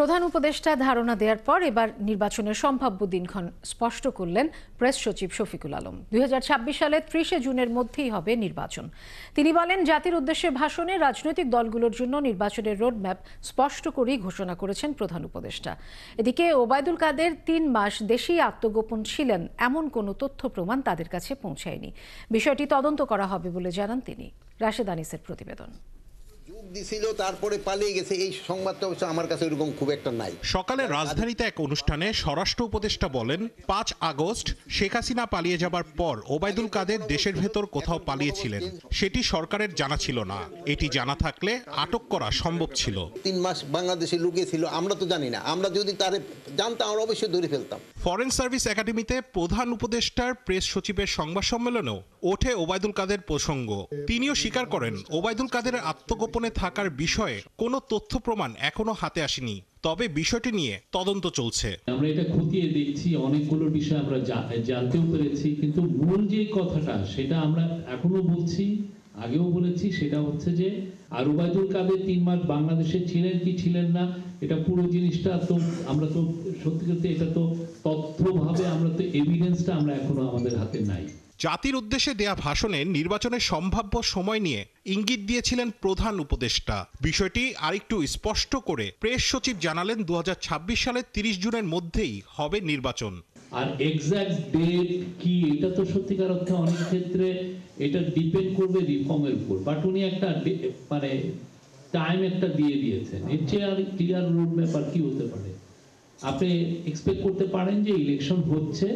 প্রধান উপদেষ্টা ধারণা দেওয়ার পর এবার নির্বাচনের সম্ভাব্য দিনক্ষণ স্পষ্ট করলেন প্রেস সচিব শফিকুল আলম। 2026 সালের 30 জুনের মধ্যেই হবে নির্বাচন। তিনি বলেন, জাতির উদ্দেশ্যে ভাষণে রাজনৈতিক দলগুলোর জন্য নির্বাচনের রোডম্যাপ স্পষ্ট করেই ঘোষণা করেছেন প্রধান উপদেষ্টা। এদিকে ওবায়দুল কাদের 3 মাস দেশেই আত্মগোপন ছিলেন এমন কোনো তথ্য প্রমাণ তাদের কাছে পৌঁছায়নি। বিষয়টি তদন্ত করা হবে বলে জানান তিনি। রাশেদ আনিসের প্রতিবেদন। দিছিল তারপরে পালিয়ে গেছে, এই সংবাদটা অবশ্য আমার কাছে এরকম খুব একটা নাই। সকালে রাজধানীতে এক অনুষ্ঠানে স্বরাষ্ট্র উপদেষ্টা বলেন, 5 আগস্ট শেখ হাসিনা পালিয়ে যাবার পর ওবায়দুল কাদের দেশের ভেতর কোথাও পালিয়েছিলেন, সেটি সরকারের জানা ছিল না। এটি জানা থাকলে আটক করা সম্ভব ছিল। 3 মাস বাংলাদেশে লুকিয়েছিল, আমরা তো জানি না। আমরা যদি তারে জানতাম আমরা অবশ্যই ধরে ফেলতাম। ফরেন সার্ভিস একাডেমিতে প্রধান উপদেষ্টার প্রেস সচিবের সংবাদ সম্মেলনেও ওঠে ওবায়দুল কাদের প্রসঙ্গ। তিনিও স্বীকার করেন, ওবায়দুল কাদেরের আত্মগোপনে থাকার বিষয়ে কোনো তথ্য প্রমাণ এখনো হাতে আসেনি, তবে বিষয়টি নিয়ে তদন্ত চলছে। আমরা এটা খতিয়ে দেখছি, অনেকগুলো বিষয় আমরা জানতেও পেরেছি, কিন্তু মূল যে কথাটা সেটা আমরা এখনো বলছি, আগেও বলেছি, সেটা হচ্ছে যে আর ওবায়দুল কাদের 3 মাস বাংলাদেশে ছিলেন কি ছিলেন না, এটা পুরো জিনিসটা তো আমরা তো সত্যি করতে এটা তো তথ্যভাবে আমরা তো এভিডেন্সটা আমরা এখনো আমাদের হাতে নাই। জাতির উদ্দেশ্যে দেয়া ভাষণে নির্বাচনের সম্ভাব্য সময় নিয়ে ইঙ্গিত দিয়েছিলেন প্রধান উপদেষ্টা। বিষয়টি আরেকটু স্পষ্ট করে প্রেস সচিব জানালেন, 2026 সালের 30 জুনের মধ্যেই হবে নির্বাচন। আর এক্সাক্ট ডেট কি এটা তো সত্যিকার অর্থে অনেক ক্ষেত্রে এটা ডিপেন্ড করবে রিফর্মের উপর, বাট উনি একটা মানে টাইম একটা দিয়ে দিয়েছেন। এর চেয়ে আর ক্লিয়ার রোড ম্যাপ আর কি হতে পারে? আপনি এক্সপেক্ট করতে পারেন যে ইলেকশন হচ্ছে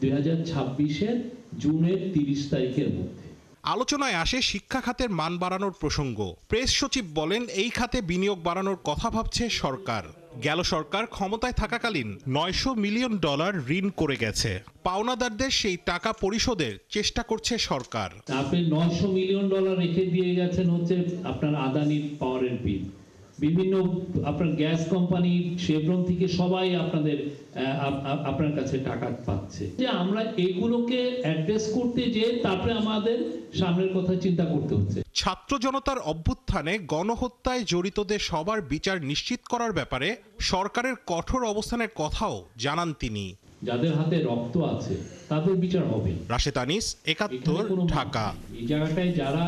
2026-এর জুনের 30 তারিখের মধ্যে। আলোচনায় আসে শিক্ষা খাতের মান বাড়ানোর প্রসঙ্গ। প্রেস সচিব বলেন, এই খাতে বিনিয়োগ বাড়ানোর কথা ভাবছে সরকার। গেল সরকার ক্ষমতায় থাকাকালীন $900 মিলিয়ন ঋণ করে গেছে। পাওনাদারদের সেই টাকা পরিশোধের চেষ্টা করছে সরকার। আপনি $900 মিলিয়ন রেখে দিয়ে গেছেন হচ্ছে আপনার আদানি পাওয়ারের বিল, বিভিন্ন আপনার গ্যাস কোম্পানি, শেভরন থেকে সবাই আপনার কাছে টাকা পাচ্ছে। যে আমরা এগুলোকে অ্যাড্রেস করতে যে তারপরে আমাদের সামনের কথা চিন্তা করতে হচ্ছে। ছাত্র জনতার অভ্যুত্থানে গণহত্যায় জড়িতদের সবার বিচার নিশ্চিত করার ব্যাপারে সরকারের কঠোর অবস্থানের কথাও জানান তিনি। যাদের হাতে রক্ত আছে তাদের বিচার হবে। রাশেদ আনিস, 71, ঢাকা। এই জায়গাটায় যারা